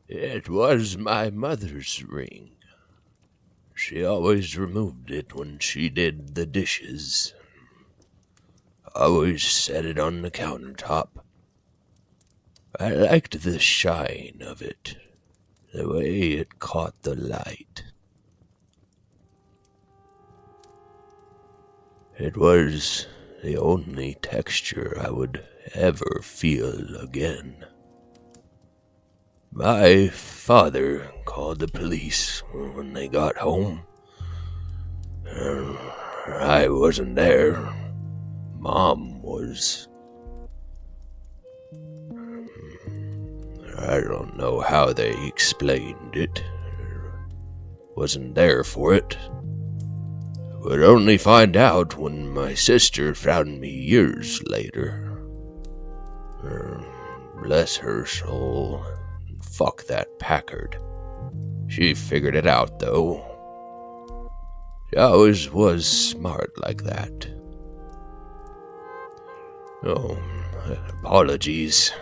It was my mother's ring. She always removed it when she did the dishes. Always set it on the countertop. I liked the shine of it, the way it caught the light. It was the only texture I would ever feel again. My father called the police when they got home. I wasn't there. Mom was. I don't know how they explained it. Wasn't there for it. Would only find out when my sister found me years later. Bless her soul. Fuck that Packard. She figured it out, though. She always was smart like that. Oh, apologies.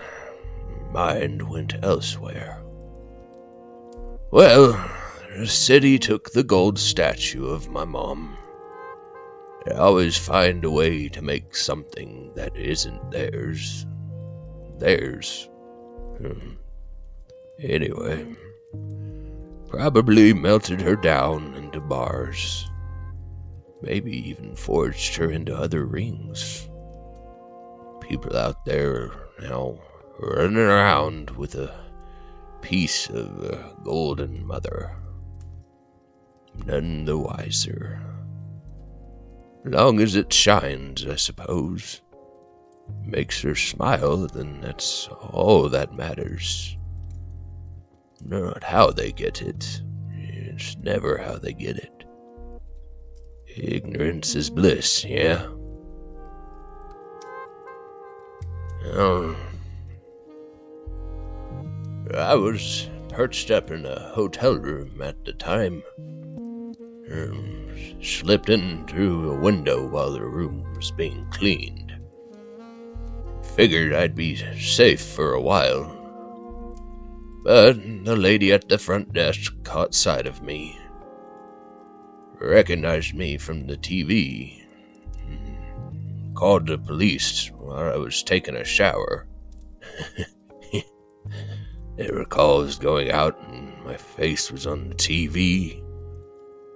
Mind went elsewhere. Well, the city took the gold statue of my mom. They always find a way to make something that isn't theirs. Anyway, probably melted her down into bars. Maybe even forged her into other rings. People out there now running around with a piece of a golden mother. None the wiser. Long as it shines, I suppose. Makes her smile, then that's all that matters. Not how they get it. It's never how they get it. Ignorance is bliss, yeah? I was perched up in a hotel room at the time. Slipped in through a window while the room was being cleaned. Figured I'd be safe for a while. But the lady at the front desk caught sight of me. Recognized me from the TV. Called the police while I was taking a shower. It recalls going out and my face was on the TV,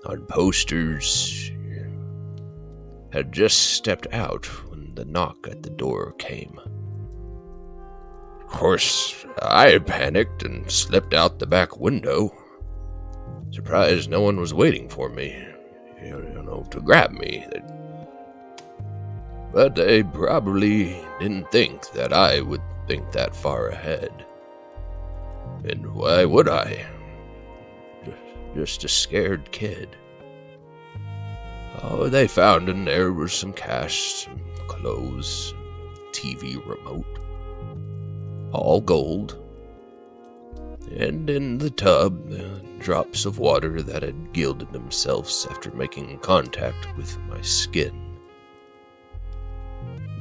on posters. Had just stepped out when the knock at the door came. Of course, I panicked and slipped out the back window. Surprised no one was waiting for me, to grab me. But they probably didn't think that I would think that far ahead. And why would I? Just a scared kid. All they found in there was some cash, some clothes, TV remote. All gold. And in the tub, drops of water that had gilded themselves after making contact with my skin.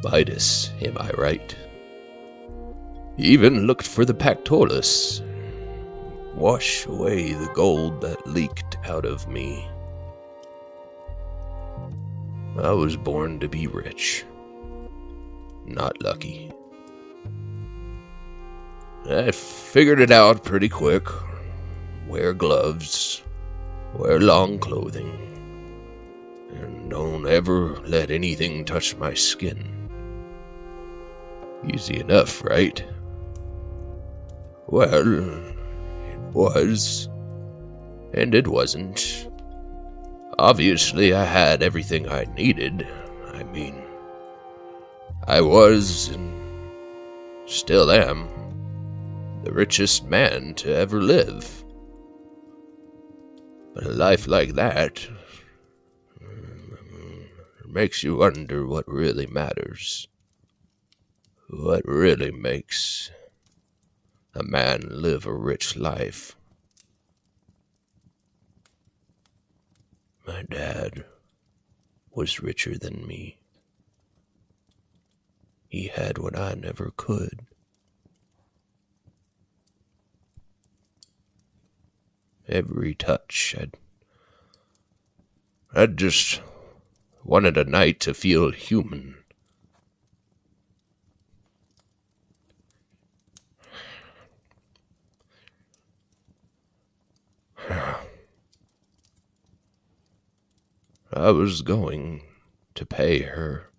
Midas, am I right? Even looked for the Pactolus. Wash away the gold that leaked out of me. I was born to be rich. Not lucky. I figured it out pretty quick. Wear gloves. Wear long clothing. And don't ever let anything touch my skin. Easy enough, right? Well, it was. And it wasn't. Obviously, I had everything I needed. I mean, I was, and still am, the richest man to ever live. But a life like that makes you wonder what really matters. What really makes a man live a rich life. My dad was richer than me. He had what I never could. every touch. I'd just wanted a night to feel human. I was going to pay her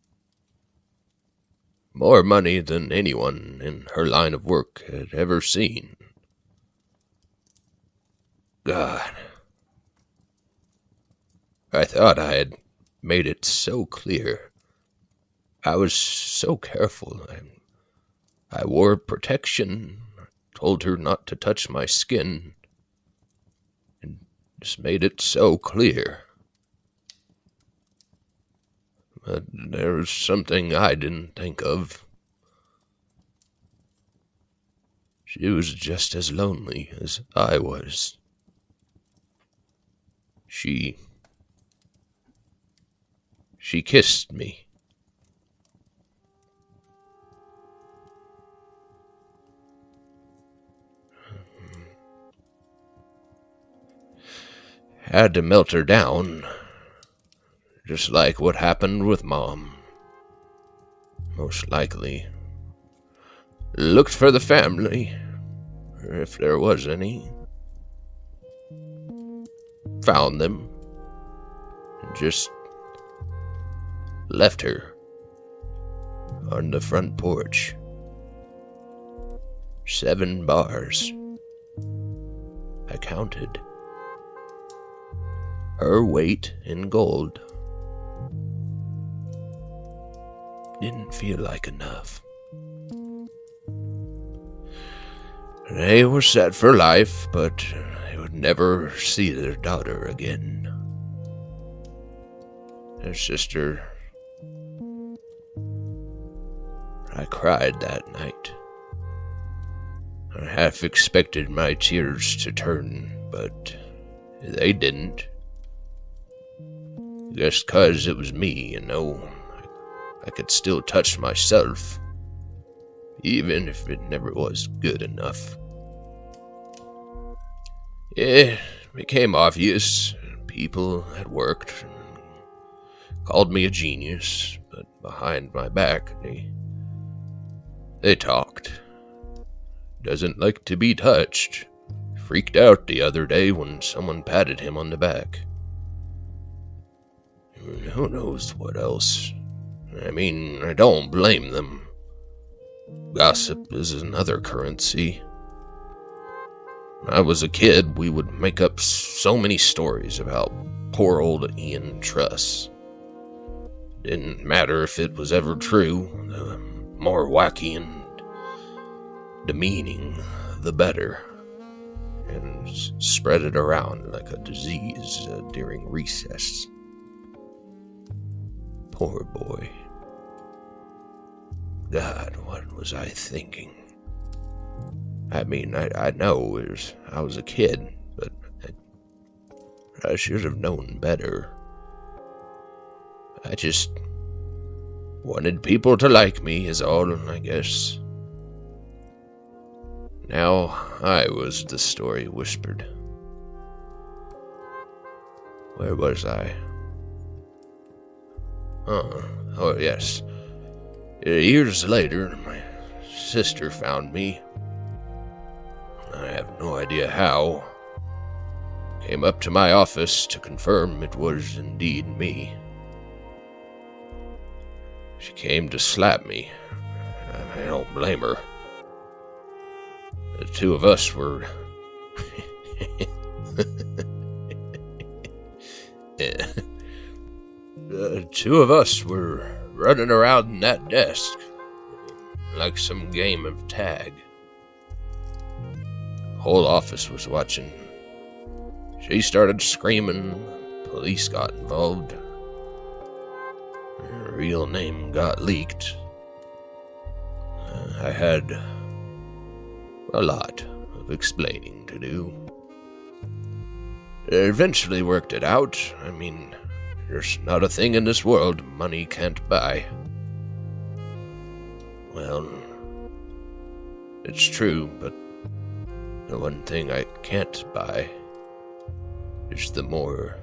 more money than anyone in her line of work had ever seen. God, I thought I had made it so clear. I was so careful. I wore protection, told her not to touch my skin, and just made it so clear. But there was something I didn't think of. She was just as lonely as I was. She kissed me. Had to melt her down, just like what happened with Mom. Most likely. Looked for the family, if there was any. Found them, and just left her on the front porch. 7 bars. I counted. Her weight in gold. Didn't feel like enough. They were set for life, but they would never see their daughter again. Their sister. I cried that night. I half expected my tears to turn, but they didn't. Just 'cause it was me, I could still touch myself, even if it never was good enough. It became obvious. People had worked and called me a genius, but behind my back, they talked. Doesn't like to be touched. Freaked out the other day when someone patted him on the back. Who knows what else? I don't blame them. Gossip is another currency. When I was a kid, we would make up so many stories about poor old Ian Truss. Didn't matter if it was ever true. The more wacky and demeaning, the better. And spread it around like a disease during recess. Poor boy. God, what was I thinking? I know I was a kid, but I should have known better. I just wanted people to like me is all, I guess. Now I was the story whispered. Where was I? Oh yes. Years later, my sister found me. I have no idea how. Came up to my office to confirm it was indeed me. She came to slap me. I don't blame her. The two of us were... The two of us were running around that desk like some game of tag. The whole office was watching. She started screaming. Police got involved. Her real name got leaked. I had a lot of explaining to do. I eventually worked it out. There's not a thing in this world money can't buy. Well, it's true, but the one thing I can't buy is the more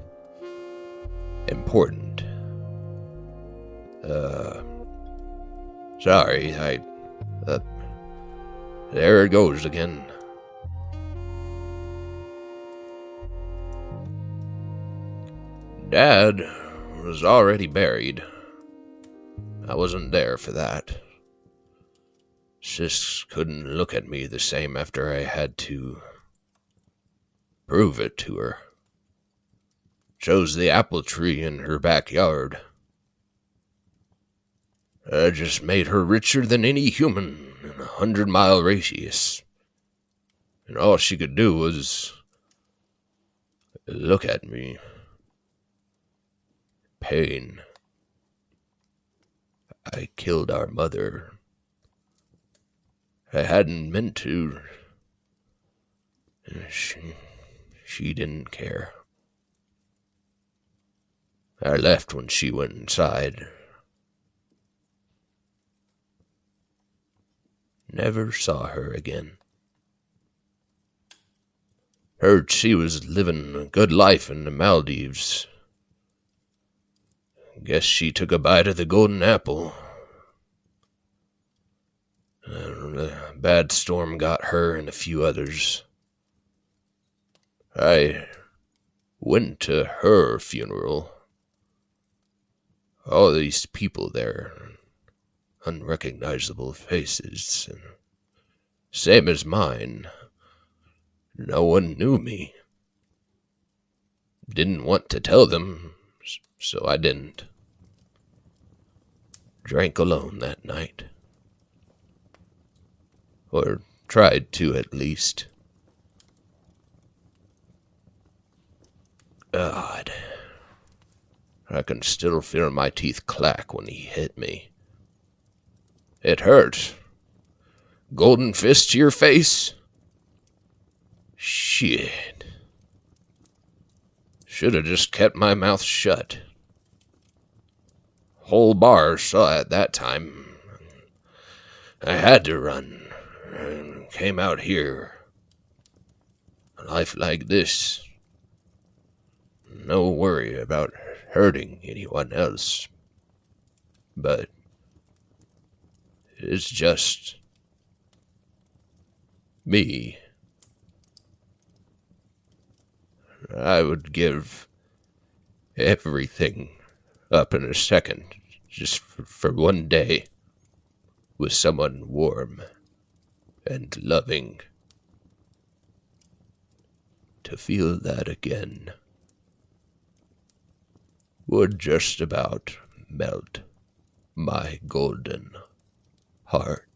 important. Sorry, there it goes again. Dad was already buried. I wasn't there for that. Sis couldn't look at me the same after I had to prove it to her. Chose the apple tree in her backyard. I just made her richer than any human in a 100-mile radius. And all she could do was look at me. Pain. I killed our mother. I hadn't meant to. She didn't care. I left when she went inside. Never saw her again. Heard she was living a good life in the Maldives. Guess she took a bite of the golden apple. A bad storm got her and a few others. I went to her funeral. All these people there, unrecognizable faces, same as mine. No one knew me. Didn't want to tell them, so I didn't. Drank alone that night. Or tried to, at least. God. I can still feel my teeth clack when he hit me. It hurt. Golden fist to your face? Shit. Should have just kept my mouth shut. Whole bar saw it that time. I had to run. And came out here. A life like this. No worry about hurting anyone else. But it's just me. I would give everything up in a second just for one day with someone warm and loving. To feel that again would just about melt my golden heart.